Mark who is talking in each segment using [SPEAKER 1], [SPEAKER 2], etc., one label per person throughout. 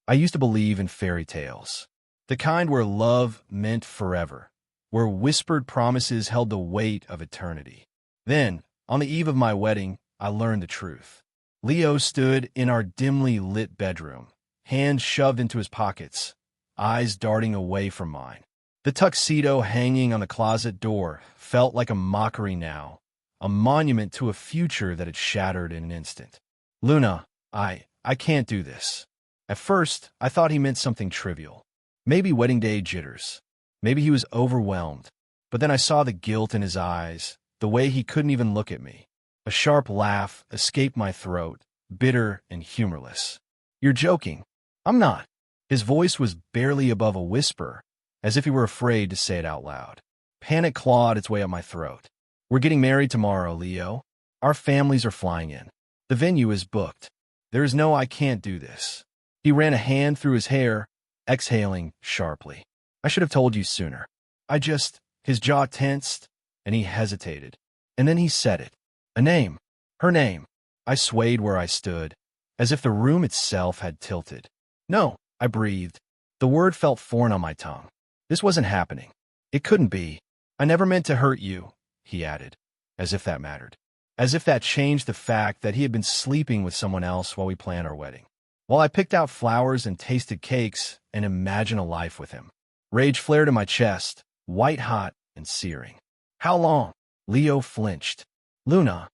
[SPEAKER 1] I used to believe in fairy tales, the kind where love meant forever, where whispered promises held the weight of eternity. Then, on the eve of my wedding, I learned the truth. Leo stood in our dimly lit bedroom, hands shoved into his pockets, eyes darting away from mine. The tuxedo hanging on the closet door felt like a mockery now, a monument to a future that had shattered in an instant. Luna, I can't do this. At first, I thought he meant something trivial. Maybe wedding day jitters. Maybe he was overwhelmed. But then I saw the guilt in his eyes, the way he couldn't even look at me. A sharp laugh escaped my throat, bitter and humorless. You're joking. I'm not. His voice was barely above a whisper, as if he were afraid to say it out loud. Panic clawed its way up my throat. We're getting married tomorrow, Leo. Our families are flying in. The venue is booked. There is no I can't do this. He ran a hand through his hair, exhaling sharply. I should have told you sooner. His jaw tensed, and he hesitated. And then he said it. A name. Her name. I swayed where I stood, as if the room itself had tilted. No, I breathed. The word felt foreign on my tongue. This wasn't happening. It couldn't be. I never meant to hurt you, he added, as if that mattered. As if that changed the fact that he had been sleeping with someone else while we planned our wedding. While I picked out flowers and tasted cakes and imagined a life with him. Rage flared in my chest, white hot and searing. How long? Leo flinched. Luna,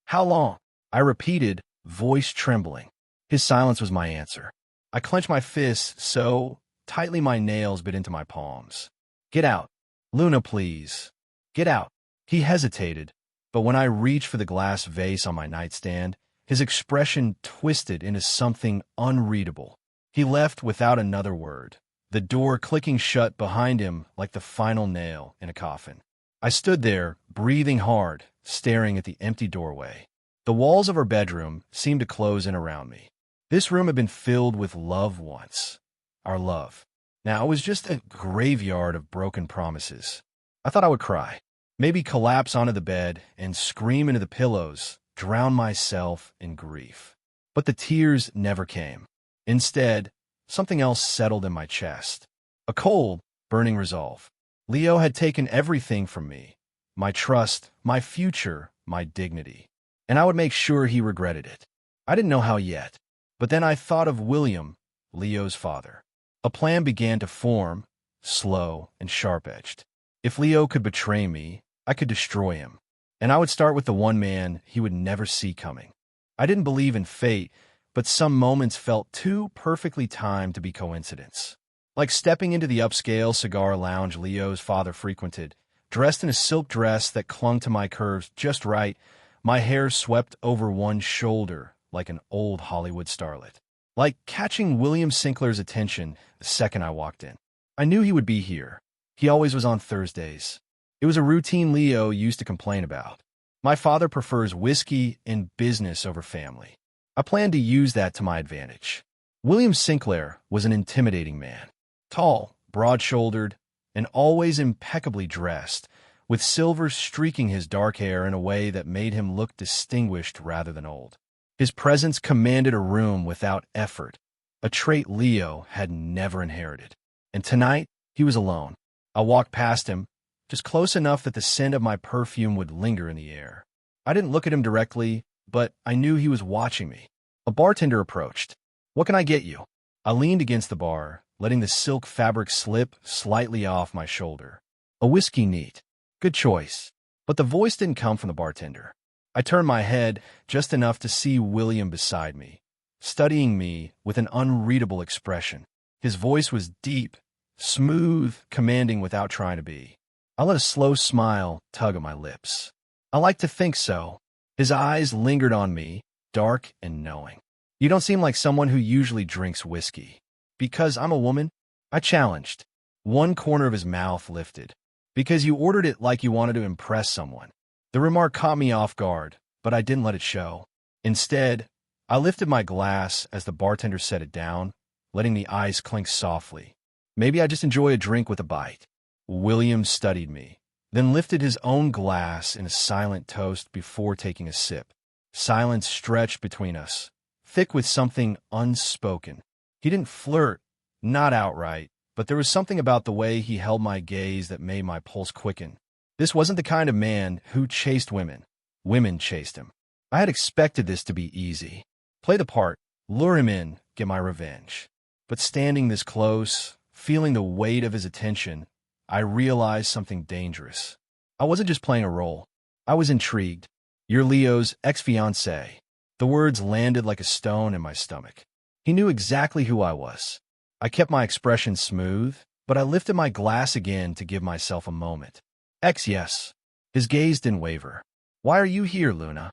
[SPEAKER 1] how long? I repeated, voice trembling. His silence was my answer. I clenched my fists so tightly my nails bit into my palms. Get out. Luna, please. Get out. He hesitated, but when I reached for the glass vase on my nightstand, his expression twisted into something unreadable. He left without another word, the door clicking shut behind him like the final nail in a coffin. I stood there, breathing hard, staring at the empty doorway. The walls of our bedroom seemed to close in around me. This room had been filled with love once. Our love. Now it was just a graveyard of broken promises. I thought I would cry, maybe collapse onto the bed and scream into the pillows, drown myself in grief. But the tears never came. Instead, something else settled in my chest. A cold, burning resolve. Leo had taken everything from me. My trust, my future, my dignity. And I would make sure he regretted it. I didn't know how yet. But then I thought of William, Leo's father. A plan began to form, slow and sharp-edged. If Leo could betray me, I could destroy him. And I would start with the one man he would never see coming. I didn't believe in fate, but some moments felt too perfectly timed to be coincidence. Like stepping into the upscale cigar lounge Leo's father frequented, dressed in a silk dress that clung to my curves just right, my hair swept over one shoulder like an old Hollywood starlet. Like catching William Sinclair's attention the second I walked in. I knew he would be here. He always was on Thursdays. It was a routine Leo used to complain about. My father prefers whiskey and business over family. I planned to use that to my advantage. William Sinclair was an intimidating man. Tall, broad-shouldered, and always impeccably dressed, with silver streaking his dark hair in a way that made him look distinguished rather than old. His presence commanded a room without effort, a trait Leo had never inherited. And tonight, he was alone. I walked past him, just close enough that the scent of my perfume would linger in the air. I didn't look at him directly, but I knew he was watching me. A bartender approached. "What can I get you?" I leaned against the bar, letting the silk fabric slip slightly off my shoulder. "A whiskey neat." Good choice. But the voice didn't come from the bartender. I turned my head just enough to see William beside me, studying me with an unreadable expression. His voice was deep, smooth, commanding without trying to be. I let a slow smile tug at my lips. I like to think so. His eyes lingered on me, dark and knowing. "You don't seem like someone who usually drinks whiskey." "Because I'm a woman?" I challenged. One corner of his mouth lifted. "Because you ordered it like you wanted to impress someone." The remark caught me off guard, but I didn't let it show. Instead, I lifted my glass as the bartender set it down, letting the ice clink softly. Maybe I just enjoy a drink with a bite. William studied me, then lifted his own glass in a silent toast before taking a sip. Silence stretched between us, thick with something unspoken. He didn't flirt, not outright, but there was something about the way he held my gaze that made my pulse quicken. This wasn't the kind of man who chased women. Women chased him. I had expected this to be easy. Play the part, lure him in, get my revenge. But standing this close, feeling the weight of his attention, I realized something dangerous. I wasn't just playing a role. I was intrigued. "You're Leo's ex-fiancé." The words landed like a stone in my stomach. He knew exactly who I was. I kept my expression smooth, but I lifted my glass again to give myself a moment. "Ex, yes." His gaze didn't waver. "Why are you here, Luna?"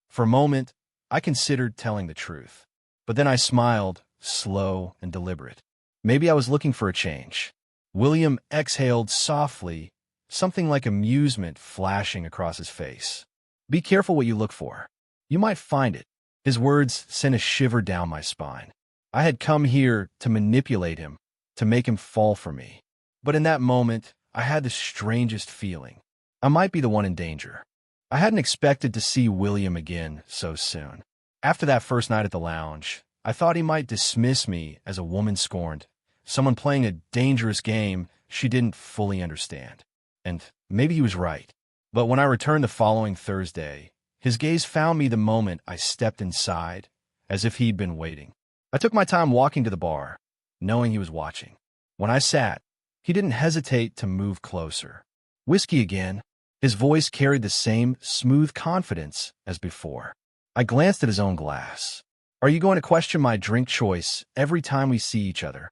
[SPEAKER 1] For a moment, I considered telling the truth. But then I smiled, slow and deliberate. Maybe I was looking for a change. William exhaled softly, something like amusement flashing across his face. "Be careful what you look for. You might find it." His words sent a shiver down my spine. I had come here to manipulate him, to make him fall for me. But in that moment, I had the strangest feeling. I might be the one in danger. I hadn't expected to see William again so soon. After that first night at the lounge, I thought he might dismiss me as a woman scorned, someone playing a dangerous game she didn't fully understand. And maybe he was right. But when I returned the following Thursday, his gaze found me the moment I stepped inside, as if he'd been waiting. I took my time walking to the bar, knowing he was watching. When I sat, he didn't hesitate to move closer. "Whiskey again?" His voice carried the same smooth confidence as before. I glanced at his own glass. "Are you going to question my drink choice every time we see each other?"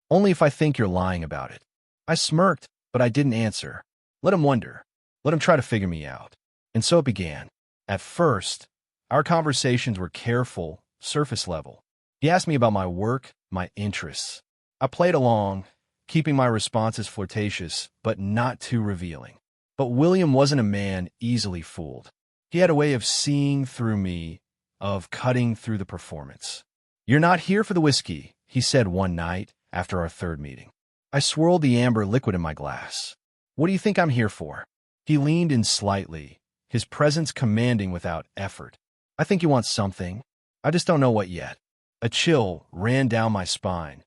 [SPEAKER 1] "Only if I think you're lying about it." I smirked, but I didn't answer. Let him wonder. Let him try to figure me out. And so it began. At first, our conversations were careful, surface level. He asked me about my work, my interests. I played along, keeping my responses flirtatious, but not too revealing. But William wasn't a man easily fooled. He had a way of seeing through me, of cutting through the performance. "You're not here for the whiskey," he said one night after our third meeting. I swirled the amber liquid in my glass. "What do you think I'm here for?" He leaned in slightly, his presence commanding without effort. "I think you want something. I just don't know what yet." A chill ran down my spine.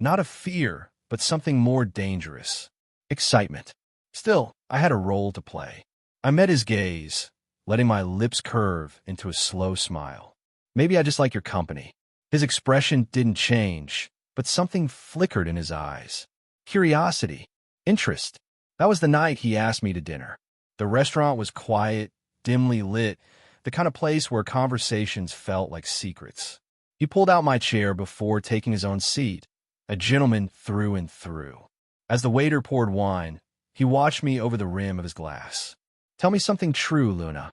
[SPEAKER 1] Not of fear, but something more dangerous. Excitement. Still, I had a role to play. I met his gaze, letting my lips curve into a slow smile. "Maybe I just like your company." His expression didn't change, but something flickered in his eyes. Curiosity. Interest. That was the night he asked me to dinner. The restaurant was quiet, dimly lit, the kind of place where conversations felt like secrets. He pulled out my chair before taking his own seat, a gentleman through and through. As the waiter poured wine, he watched me over the rim of his glass. "Tell me something true, Luna."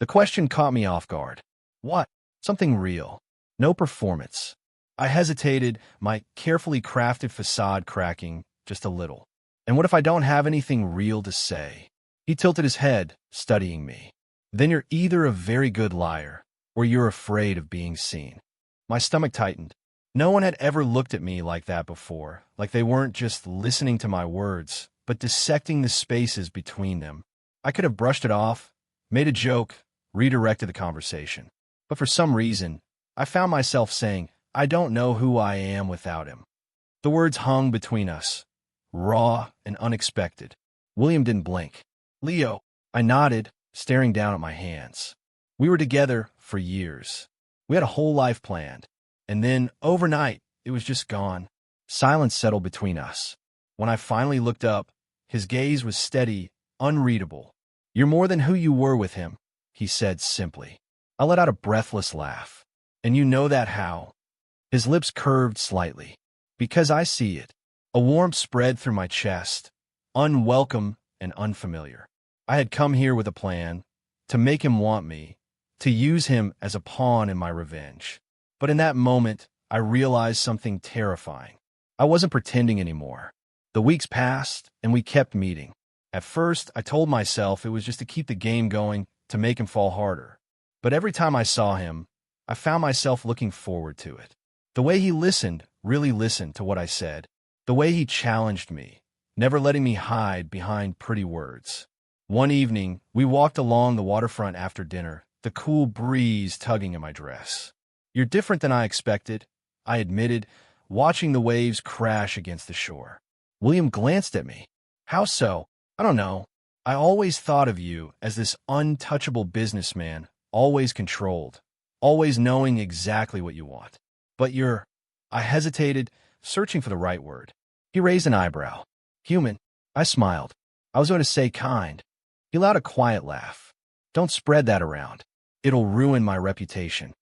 [SPEAKER 1] The question caught me off guard. "What?" "Something real. No performance." I hesitated, my carefully crafted facade cracking just a little. "And what if I don't have anything real to say?" He tilted his head, studying me. "Then you're either a very good liar, or you're afraid of being seen." My stomach tightened. No one had ever looked at me like that before, like they weren't just listening to my words, but dissecting the spaces between them. I could have brushed it off, made a joke, redirected the conversation. But for some reason, I found myself saying, "I don't know who I am without him." The words hung between us, raw and unexpected. William didn't blink. "Leo." I nodded, staring down at my hands. We were together for years. We had a whole life planned. And then, overnight, it was just gone. Silence settled between us. When I finally looked up, his gaze was steady, unreadable. "You're more than who you were with him," he said simply. I let out a breathless laugh. "And you know that how?" His lips curved slightly. "Because I see it." A warmth spread through my chest, unwelcome and unfamiliar. I had come here with a plan, to make him want me, to use him as a pawn in my revenge. But in that moment, I realized something terrifying. I wasn't pretending anymore. The weeks passed, and we kept meeting. At first, I told myself it was just to keep the game going, to make him fall harder. But every time I saw him, I found myself looking forward to it. The way he listened, really listened to what I said. The way he challenged me, never letting me hide behind pretty words. One evening, we walked along the waterfront after dinner, the cool breeze tugging at my dress. "You're different than I expected," I admitted, watching the waves crash against the shore. William glanced at me. How so? I don't know. I always thought of you as this untouchable businessman, always controlled, always knowing exactly what you want. But you're... I hesitated, searching for the right word. He raised an eyebrow. Human. I smiled. I was going to say kind. He let out a quiet laugh. Don't spread that around. It'll ruin my reputation.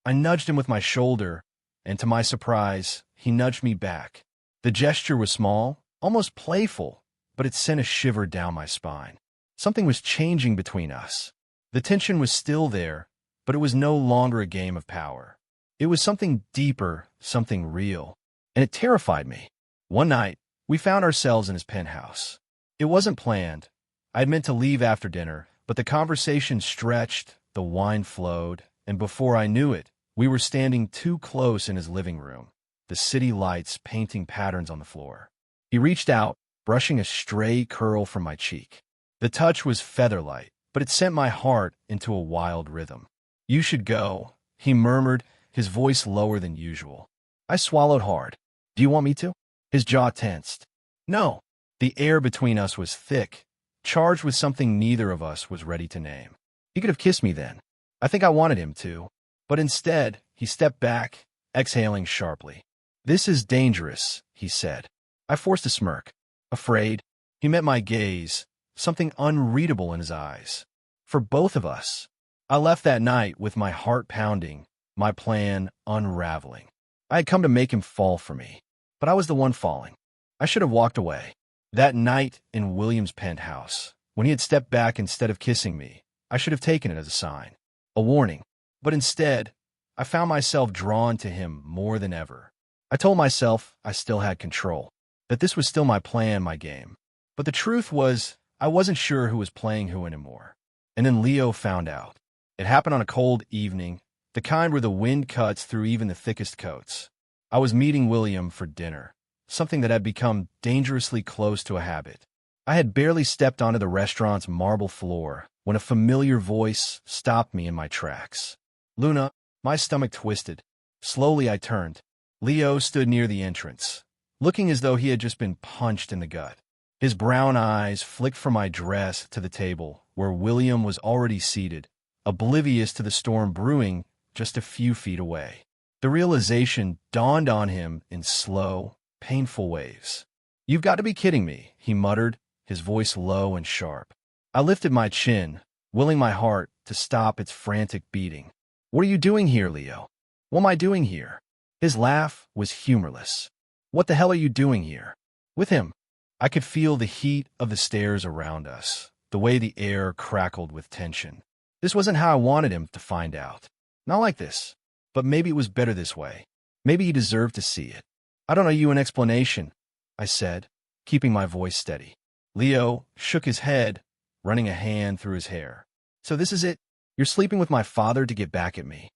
[SPEAKER 1] I nudged him with my shoulder, and to my surprise, he nudged me back. The gesture was small, almost playful, but it sent a shiver down my spine. Something was changing between us. The tension was still there, but it was no longer a game of power. It was something deeper, something real, and it terrified me. One night, we found ourselves in his penthouse. It wasn't planned. I had meant to leave after dinner, but the conversation stretched, the wine flowed, and before I knew it, we were standing too close in his living room, the city lights painting patterns on the floor. He reached out, brushing a stray curl from my cheek. The touch was feather-light, but it sent my heart into a wild rhythm. You should go, he murmured, his voice lower than usual. I swallowed hard. Do you want me to? His jaw tensed. No. The air between us was thick, charged with something neither of us was ready to name. He could have kissed me then. I think I wanted him to. But instead, he stepped back, exhaling sharply. This is dangerous, he said. I forced a smirk. Afraid. He met my gaze, something unreadable in his eyes. For both of us. I left that night with my heart pounding, my plan unraveling. I had come to make him fall for me, but I was the one falling. I should have walked away. That night in William's penthouse, when he had stepped back instead of kissing me, I should have taken it as a sign, a warning. But instead, I found myself drawn to him more than ever. I told myself I still had control, that this was still my plan, my game. But the truth was, I wasn't sure who was playing who anymore. And then Leo found out. It happened on a cold evening, the kind where the wind cuts through even the thickest coats. I was meeting William for dinner, something that had become dangerously close to a habit. I had barely stepped onto the restaurant's marble floor when a familiar voice stopped me in my tracks. Luna, my stomach twisted. Slowly I turned. Leo stood near the entrance, looking as though he had just been punched in the gut. His brown eyes flicked from my dress to the table, where William was already seated, oblivious to the storm brewing just a few feet away. The realization dawned on him in slow, painful waves. You've got to be kidding me, he muttered, his voice low and sharp. I lifted my chin, willing my heart to stop its frantic beating. What are you doing here, Leo? What am I doing here? His laugh was humorless. What the hell are you doing here? With him. I could feel the heat of the stairs around us, the way the air crackled with tension. This wasn't how I wanted him to find out. Not like this. But maybe it was better this way. Maybe he deserved to see it. I don't owe you an explanation, I said, keeping my voice steady. Leo shook his head, running a hand through his hair. So this is it? You're sleeping with my father to get back at me.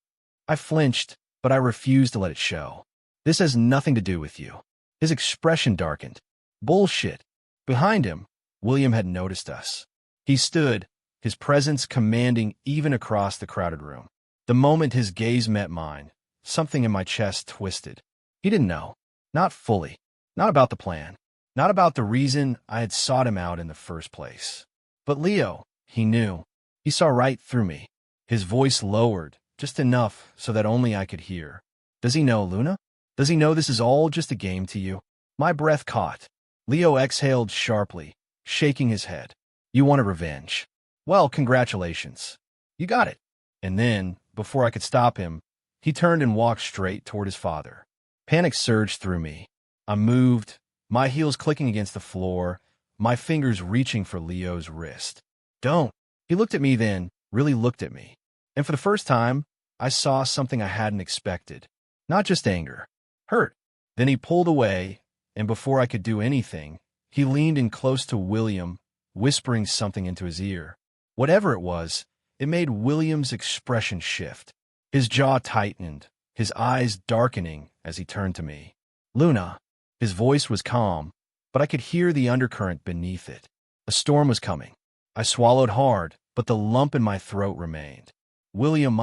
[SPEAKER 1] I flinched, but I refused to let it show. This has nothing to do with you. His expression darkened. Bullshit. Behind him, William had noticed us. He stood, his presence commanding even across the crowded room. The moment his gaze met mine, something in my chest twisted. He didn't know. Not fully. Not about the plan. Not about the reason I had sought him out in the first place. But Leo, he knew. He saw right through me. His voice lowered, just enough so that only I could hear. Does he know, Luna? Does he know this is all just a game to you? My breath caught. Leo exhaled sharply, shaking his head. You wanted revenge. Well, congratulations. You got it. And then, before I could stop him, he turned and walked straight toward his father. Panic surged through me. I moved, my heels clicking against the floor, my fingers reaching for Leo's wrist. Don't. He looked at me then, really looked at me. And for the first time, I saw something I hadn't expected. Not just anger. Hurt. Then he pulled away, and before I could do anything, he leaned in close to William, whispering something into his ear. Whatever it was, it made William's expression shift. His jaw tightened, his eyes darkening as he turned to me. Luna. His voice was calm, but I could hear the undercurrent beneath it. A storm was coming. I swallowed hard, but the lump in my throat remained. William,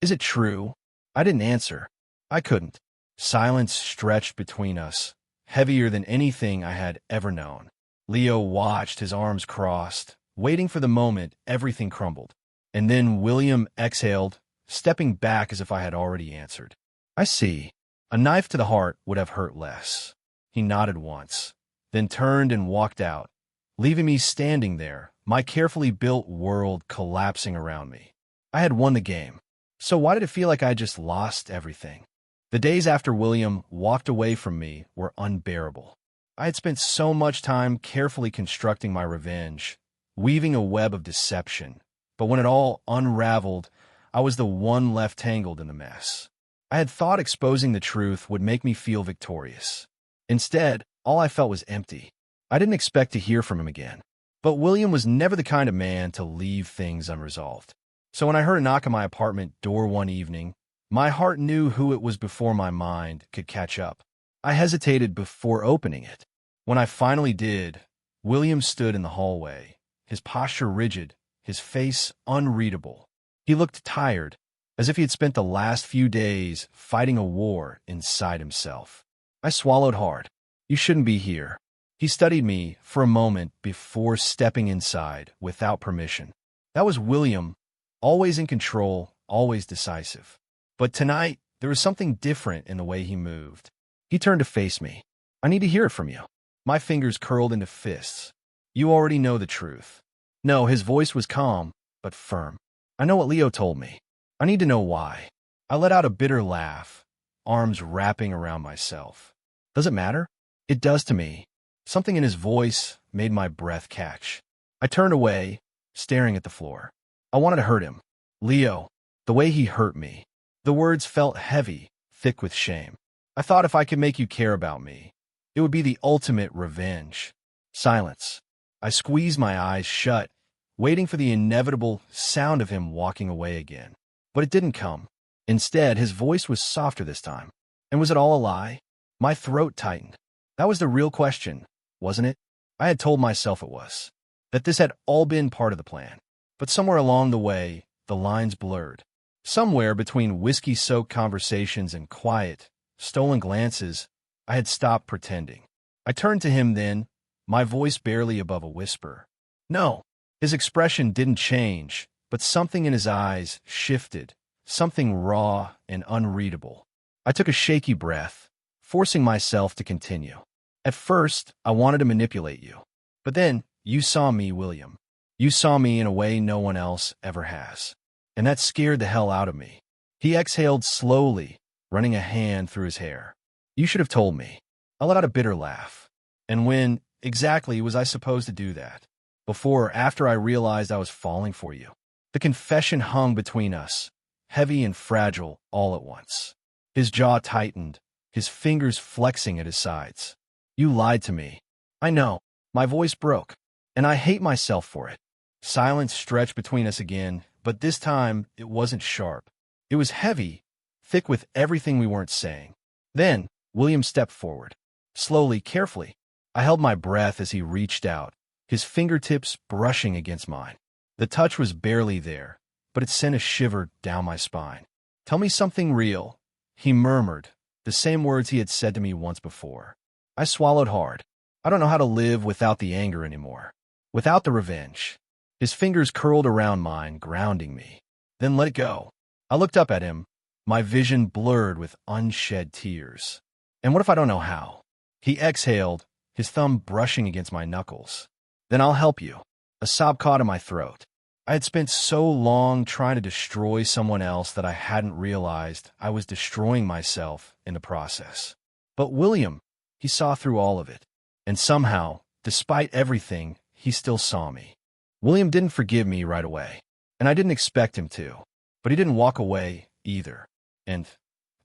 [SPEAKER 1] is it true? I didn't answer. I couldn't. Silence stretched between us, heavier than anything I had ever known. Leo watched, his arms crossed, waiting for the moment everything crumbled. And then William exhaled, stepping back as if I had already answered. I see. A knife to the heart would have hurt less. He nodded once, then turned and walked out, leaving me standing there, my carefully built world collapsing around me. I had won the game. So why did it feel like I just lost everything? The days after William walked away from me were unbearable. I had spent so much time carefully constructing my revenge, weaving a web of deception, but when it all unraveled, I was the one left tangled in the mess. I had thought exposing the truth would make me feel victorious. Instead, all I felt was empty. I didn't expect to hear from him again. But William was never the kind of man to leave things unresolved. So when I heard a knock on my apartment door one evening, my heart knew who it was before my mind could catch up. I hesitated before opening it. When I finally did, William stood in the hallway, his posture rigid, his face unreadable. He looked tired, as if he had spent the last few days fighting a war inside himself. I swallowed hard. You shouldn't be here. He studied me for a moment before stepping inside without permission. That was William, always in control, always decisive. But tonight, there was something different in the way he moved. He turned to face me. I need to hear it from you. My fingers curled into fists. You already know the truth. No, his voice was calm, but firm. I know what Leo told me. I need to know why. I let out a bitter laugh, arms wrapping around myself. Does it matter? It does to me. Something in his voice made my breath catch. I turned away, staring at the floor. I wanted to hurt him. Leo, the way he hurt me. The words felt heavy, thick with shame. I thought if I could make you care about me, it would be the ultimate revenge. Silence. I squeezed my eyes shut, waiting for the inevitable sound of him walking away again. But it didn't come. Instead, his voice was softer this time. And was it all a lie? My throat tightened. That was the real question, wasn't it? I had told myself it was. That this had all been part of the plan. But somewhere along the way, the lines blurred. Somewhere between whiskey-soaked conversations and quiet, stolen glances, I had stopped pretending. I turned to him then, my voice barely above a whisper. No, his expression didn't change, but something in his eyes shifted, something raw and unreadable. I took a shaky breath, forcing myself to continue. At first, I wanted to manipulate you. But then, you saw me, William. You saw me in a way no one else ever has. And that scared the hell out of me. He exhaled slowly, running a hand through his hair. You should have told me. I let out a bitter laugh. And when, exactly, was I supposed to do that? Before or after I realized I was falling for you? The confession hung between us, heavy and fragile all at once. His jaw tightened, his fingers flexing at his sides. You lied to me. I know. My voice broke, and I hate myself for it. Silence stretched between us again, but this time it wasn't sharp. It was heavy, thick with everything we weren't saying. Then, William stepped forward. Slowly, carefully. I held my breath as he reached out, his fingertips brushing against mine. The touch was barely there, but it sent a shiver down my spine. Tell me something real, he murmured, the same words he had said to me once before. I swallowed hard. I don't know how to live without the anger anymore, without the revenge. His fingers curled around mine, grounding me. Then let it go. I looked up at him, my vision blurred with unshed tears. And what if I don't know how? He exhaled, his thumb brushing against my knuckles. Then I'll help you. A sob caught in my throat. I had spent so long trying to destroy someone else that I hadn't realized I was destroying myself in the process. But William, he saw through all of it. And somehow, despite everything, he still saw me. William didn't forgive me right away, and I didn't expect him to. But he didn't walk away either. And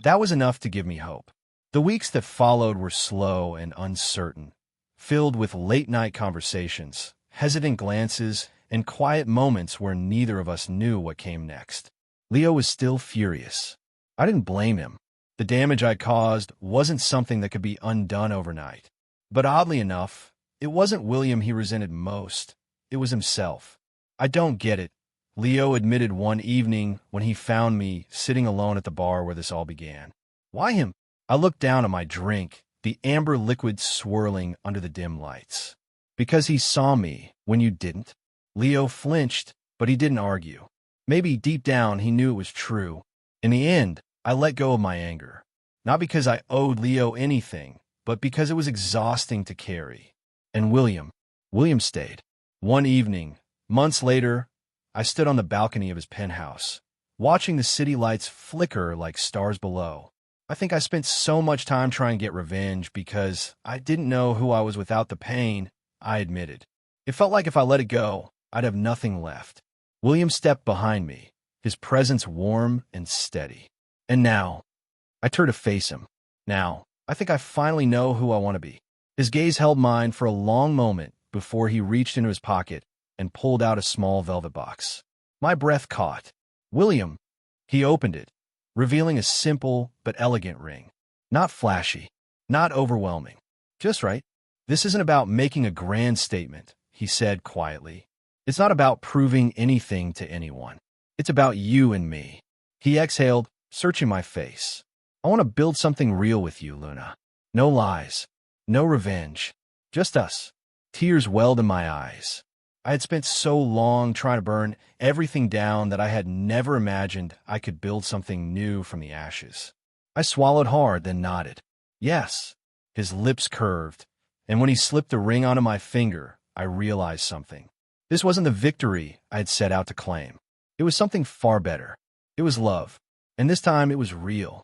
[SPEAKER 1] that was enough to give me hope. The weeks that followed were slow and uncertain, filled with late-night conversations, hesitant glances, and quiet moments where neither of us knew what came next. Leo was still furious. I didn't blame him. The damage I caused wasn't something that could be undone overnight. But oddly enough, it wasn't William he resented most. It was himself. I don't get it, Leo admitted one evening when he found me sitting alone at the bar where this all began. Why him? I looked down at my drink, the amber liquid swirling under the dim lights. Because he saw me when you didn't? Leo flinched, but he didn't argue. Maybe deep down he knew it was true. In the end, I let go of my anger. Not because I owed Leo anything, but because it was exhausting to carry. And William stayed. One evening, months later, I stood on the balcony of his penthouse, watching the city lights flicker like stars below. I think I spent so much time trying to get revenge because I didn't know who I was without the pain, I admitted. It felt like if I let it go, I'd have nothing left. William stepped behind me, his presence warm and steady. And now, I turned to face him. Now, I think I finally know who I want to be. His gaze held mine for a long moment before he reached into his pocket and pulled out a small velvet box. My breath caught. William. He opened it, revealing a simple but elegant ring. Not flashy, not overwhelming. Just right. This isn't about making a grand statement, he said quietly. It's not about proving anything to anyone. It's about you and me. He exhaled, searching my face. I want to build something real with you, Luna. No lies, no revenge, just us. Tears welled in my eyes. I had spent so long trying to burn everything down that I had never imagined I could build something new from the ashes. I swallowed hard, then nodded. Yes. His lips curved, and when he slipped the ring onto my finger, I realized something. This wasn't the victory I had set out to claim. It was something far better. It was love, and this time it was real.